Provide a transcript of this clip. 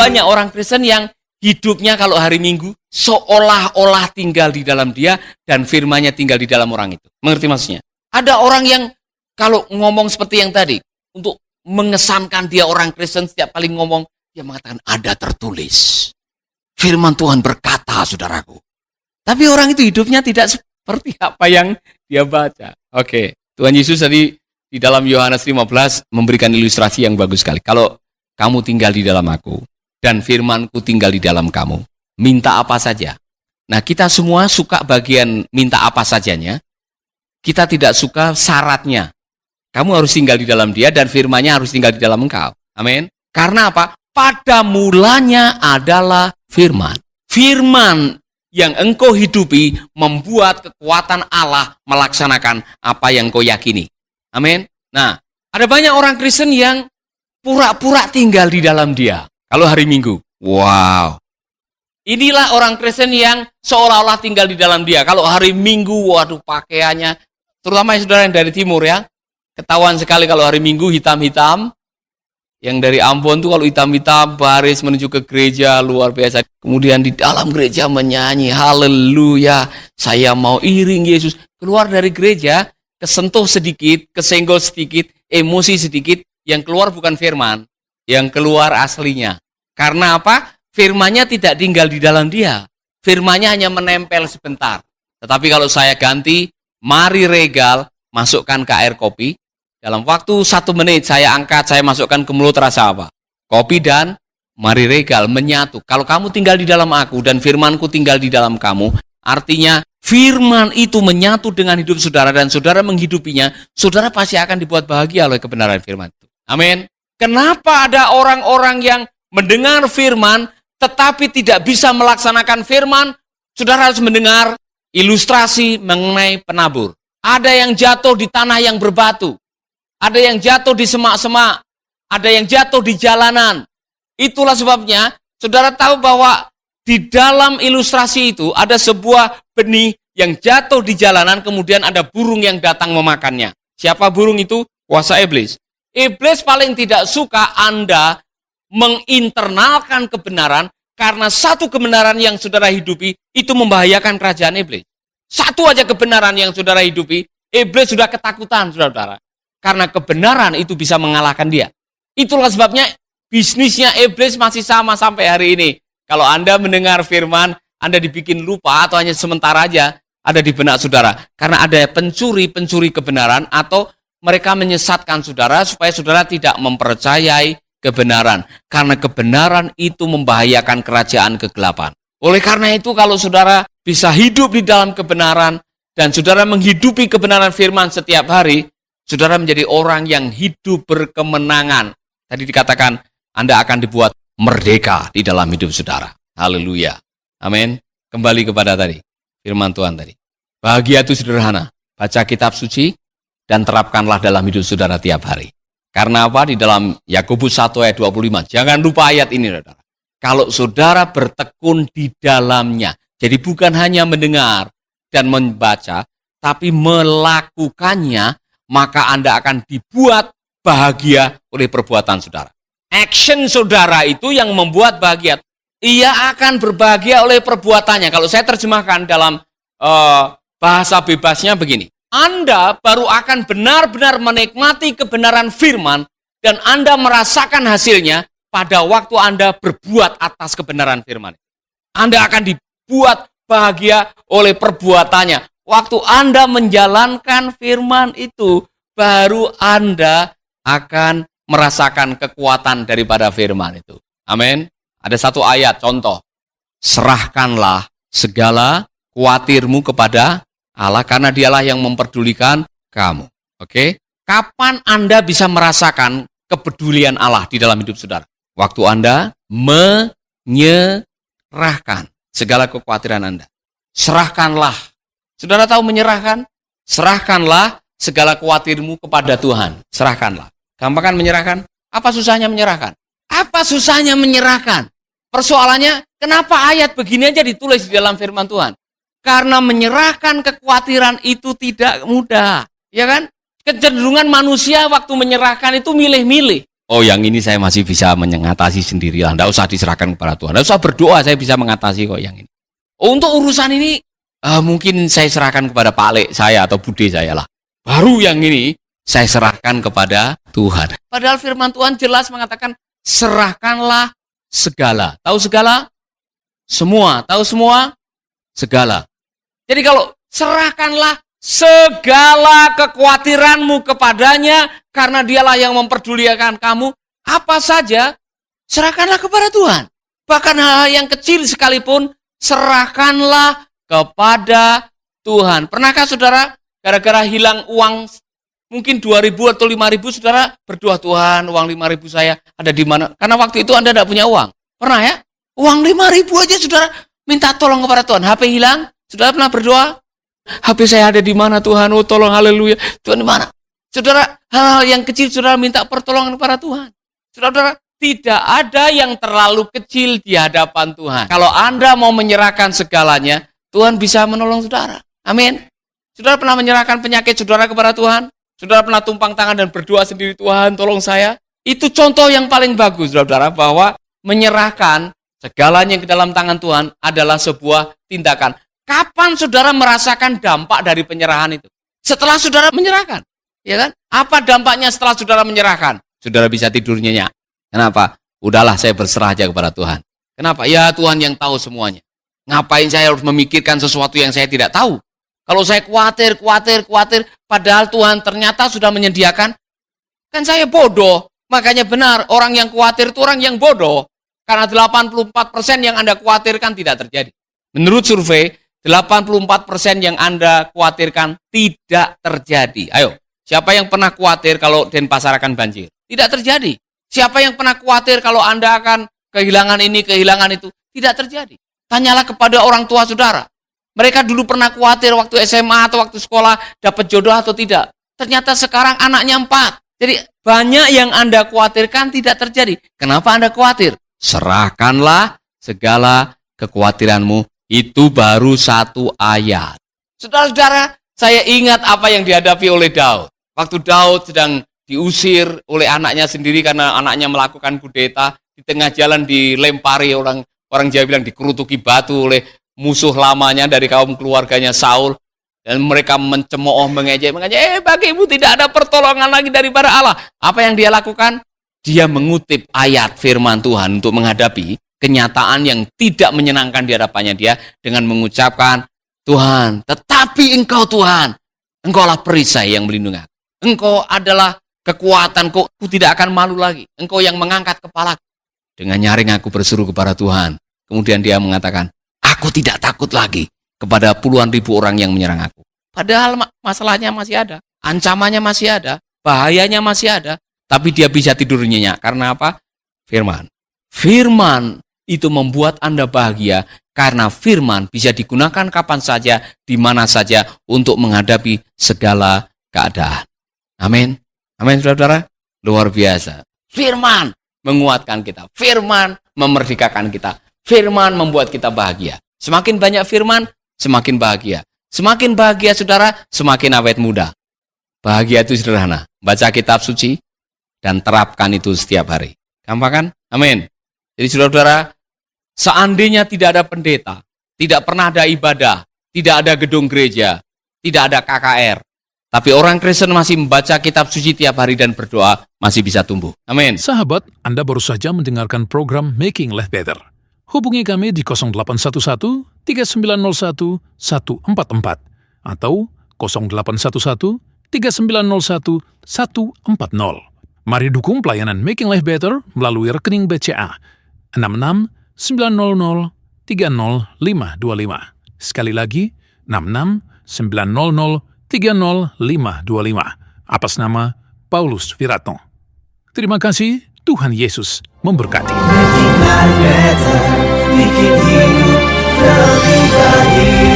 banyak orang Kristen yang hidupnya kalau hari Minggu seolah-olah tinggal di dalam dia dan firman-Nya tinggal di dalam orang itu. Mengerti maksudnya? Ada orang yang kalau ngomong seperti yang tadi, untuk mengesankan dia orang Kristen, setiap kali ngomong, dia mengatakan ada tertulis. Firman Tuhan berkata, saudaraku. Tapi orang itu hidupnya tidak seperti apa yang dia baca. Oke, Tuhan Yesus tadi di dalam Yohanes 15 memberikan ilustrasi yang bagus sekali. Kalau kamu tinggal di dalam aku, dan firmanku tinggal di dalam kamu, minta apa saja. Nah, kita semua suka bagian minta apa sajanya. Kita tidak suka syaratnya. Kamu harus tinggal di dalam dia dan firman-Nya harus tinggal di dalam engkau. Amin. Karena apa? Pada mulanya adalah firman. Firman yang engkau hidupi membuat kekuatan Allah melaksanakan apa yang engkau yakini. Amin. Nah, ada banyak orang Kristen yang pura-pura tinggal di dalam dia. Kalau hari Minggu, wow. Inilah orang Kristen yang seolah-olah tinggal di dalam dia. Kalau hari Minggu, waduh pakaiannya, terutama saudara yang dari timur ya, ketahuan sekali kalau hari Minggu hitam-hitam. Yang dari Ambon tuh kalau hitam-hitam baris menuju ke gereja luar biasa. Kemudian di dalam gereja menyanyi haleluya, saya mau iring Yesus. Keluar dari gereja, kesentuh sedikit, kesenggol sedikit, emosi sedikit, yang keluar bukan firman, yang keluar aslinya. Karena apa? Firman-Nya tidak tinggal di dalam dia. Firman-Nya hanya menempel sebentar. Tetapi kalau saya ganti, mari regal, masukkan ke air kopi. Dalam waktu 1 menit saya angkat, saya masukkan ke mulut, rasa apa? Kopi dan mari regal menyatu. Kalau kamu tinggal di dalam aku dan firmanku tinggal di dalam kamu, artinya firman itu menyatu dengan hidup saudara dan saudara menghidupinya, saudara pasti akan dibuat bahagia oleh kebenaran firman itu. Amin. Kenapa ada orang-orang yang mendengar firman tetapi tidak bisa melaksanakan firman? Saudara harus mendengar ilustrasi mengenai penabur. Ada yang jatuh di tanah yang berbatu. Ada yang jatuh di semak-semak, ada yang jatuh di jalanan. Itulah sebabnya, saudara tahu bahwa di dalam ilustrasi itu ada sebuah benih yang jatuh di jalanan, kemudian ada burung yang datang memakannya. Siapa burung itu? Kuasa iblis. Iblis paling tidak suka Anda menginternalkan kebenaran, karena satu kebenaran yang saudara hidupi, itu membahayakan kerajaan iblis. Satu aja kebenaran yang saudara hidupi, iblis sudah ketakutan, saudara-saudara. Karena kebenaran itu bisa mengalahkan dia. Itulah sebabnya bisnisnya iblis masih sama sampai hari ini. Kalau Anda mendengar firman, Anda dibikin lupa atau hanya sementara aja ada di benak saudara. Karena ada pencuri-pencuri kebenaran atau mereka menyesatkan saudara supaya saudara tidak mempercayai kebenaran. Karena kebenaran itu membahayakan kerajaan kegelapan. Oleh karena itu kalau saudara bisa hidup di dalam kebenaran dan saudara menghidupi kebenaran firman setiap hari, saudara menjadi orang yang hidup berkemenangan. Tadi dikatakan, Anda akan dibuat merdeka di dalam hidup saudara. Haleluya. Amin. Kembali kepada tadi, firman Tuhan tadi. Bahagia itu sederhana. Baca kitab suci dan terapkanlah dalam hidup saudara tiap hari. Karena apa? Di dalam Yakobus 1 ayat 25. Jangan lupa ayat ini, saudara. Kalau saudara bertekun di dalamnya. Jadi bukan hanya mendengar dan membaca, tapi melakukannya, maka Anda akan dibuat bahagia oleh perbuatan saudara. Action saudara itu yang membuat bahagia. Ia akan berbahagia oleh perbuatannya. Kalau saya terjemahkan dalam bahasa bebasnya begini. Anda baru akan benar-benar menikmati kebenaran firman dan Anda merasakan hasilnya pada waktu Anda berbuat atas kebenaran firman. Anda akan dibuat bahagia oleh perbuatannya. Waktu Anda menjalankan firman itu, baru Anda akan merasakan kekuatan daripada firman itu. Amin. Ada satu ayat, contoh. Serahkanlah segala khawatirmu kepada Allah, karena dialah yang memperdulikan kamu. Oke? Kapan Anda bisa merasakan kepedulian Allah di dalam hidup saudara? Waktu Anda menyerahkan segala kekhawatiran Anda. Serahkanlah. Saudara tahu menyerahkan? Serahkanlah segala khawatirmu kepada Tuhan. Serahkanlah. Gampang kan menyerahkan? Apa susahnya menyerahkan? Apa susahnya menyerahkan? Persoalannya, kenapa ayat begini aja ditulis di dalam firman Tuhan? Karena menyerahkan kekhawatiran itu tidak mudah. Ya kan? Kecenderungan manusia waktu menyerahkan itu milih-milih. oh yang ini saya masih bisa mengatasi sendiri lah, tidak usah diserahkan kepada Tuhan, tidak usah berdoa, saya bisa mengatasi kok yang ini. Oh, untuk urusan ini mungkin saya serahkan kepada Pak Lek saya atau Bude saya lah. Baru yang ini saya serahkan kepada Tuhan. Padahal firman Tuhan jelas mengatakan serahkanlah segala. Tahu segala? Semua. Tahu semua? Segala. Jadi kalau serahkanlah segala kekhawatiranmu kepadanya karena dialah yang memperdulikan kamu, apa saja serahkanlah kepada Tuhan. Bahkan hal yang kecil sekalipun serahkanlah kepada Tuhan. Pernahkah saudara gara-gara hilang uang mungkin 2.000 atau 5.000 saudara berdoa, Tuhan uang 5.000 saya ada di mana? Karena waktu itu Anda tidak punya uang. Pernah ya? Uang 5.000 aja saudara minta tolong kepada Tuhan. HP hilang, saudara pernah berdoa? HP saya ada di mana Tuhan? Oh tolong, haleluya. Tuhan di mana? Saudara, hal-hal yang kecil saudara minta pertolongan kepada Tuhan. Saudara, tidak ada yang terlalu kecil di hadapan Tuhan. Kalau Anda mau menyerahkan segalanya, Tuhan bisa menolong saudara. Amin. Saudara pernah menyerahkan penyakit saudara kepada Tuhan? Saudara pernah tumpang tangan dan berdoa sendiri, Tuhan tolong saya? Itu contoh yang paling bagus, saudara, bahwa menyerahkan segalanya ke dalam tangan Tuhan adalah sebuah tindakan. Kapan saudara merasakan dampak dari penyerahan itu? Setelah saudara menyerahkan. Ya kan? Apa dampaknya setelah saudara menyerahkan? Saudara bisa tidur nyenyak. Kenapa? Udahlah saya berserah aja kepada Tuhan. Kenapa? Ya Tuhan yang tahu semuanya. Ngapain saya harus memikirkan sesuatu yang saya tidak tahu? Kalau saya khawatir, padahal Tuhan ternyata sudah menyediakan, kan saya bodoh. Makanya benar, orang yang khawatir itu orang yang bodoh. Karena 84% yang Anda khawatirkan tidak terjadi. Menurut survei, 84% yang Anda khawatirkan tidak terjadi. Ayo, siapa yang pernah khawatir kalau Denpasar akan banjir? Tidak terjadi. Siapa yang pernah khawatir kalau Anda akan kehilangan ini, kehilangan itu? Tidak terjadi. Tanyalah kepada orang tua saudara. Mereka dulu pernah khawatir waktu SMA atau waktu sekolah dapat jodoh atau tidak. Ternyata sekarang anaknya 4. Jadi banyak yang Anda khawatirkan tidak terjadi. Kenapa Anda khawatir? Serahkanlah segala kekhawatiranmu. Itu baru 1 ayat. Saudara-saudara, saya ingat apa yang dihadapi oleh Daud. Waktu Daud sedang diusir oleh anaknya sendiri karena anaknya melakukan kudeta. Di tengah jalan dilempari orang Jawa bilang dikerutuki batu oleh musuh lamanya dari kaum keluarganya Saul, dan mereka mencemooh, mengejek, bagimu tidak ada pertolongan lagi daripada Allah. Apa yang dia lakukan? Dia mengutip ayat firman Tuhan untuk menghadapi kenyataan yang tidak menyenangkan di hadapannya dia dengan mengucapkan, Tuhan, tetapi Engkau Tuhan, Engkaulah perisai yang melindungi aku. Engkau adalah kekuatanku, aku tidak akan malu lagi. Engkau yang mengangkat kepalaku. Dengan nyaring aku berseru kepada Tuhan. Kemudian dia mengatakan, aku tidak takut lagi kepada puluhan ribu orang yang menyerang aku. Padahal masalahnya masih ada, ancamannya masih ada, bahayanya masih ada, tapi dia bisa tidur nyenyak. Karena apa? Firman. Firman itu membuat Anda bahagia karena firman bisa digunakan kapan saja, di mana saja untuk menghadapi segala keadaan. Amin. Amin, saudara-saudara. Luar biasa. Firman menguatkan kita. Firman memerdekakan kita. Firman membuat kita bahagia. Semakin banyak firman, semakin bahagia. Semakin bahagia saudara, semakin awet muda. Bahagia itu sederhana. Baca kitab suci dan terapkan itu setiap hari. Gampang kan? Amin. Jadi saudara-saudara, seandainya tidak ada pendeta, tidak pernah ada ibadah, tidak ada gedung gereja, tidak ada KKR, tapi orang Kristen masih membaca kitab suci tiap hari dan berdoa, masih bisa tumbuh. Amin. Sahabat, Anda baru saja mendengarkan program Making Life Better. Hubungi kami di 0811-3901-144 atau 0811-3901-140. Mari dukung pelayanan Making Life Better melalui rekening BCA 6690300525. Sekali lagi, 6690300525 atas nama Paulus Wiratno. Terima kasih, Tuhan Yesus memberkati. Making life better, bikin hidup lebih baik.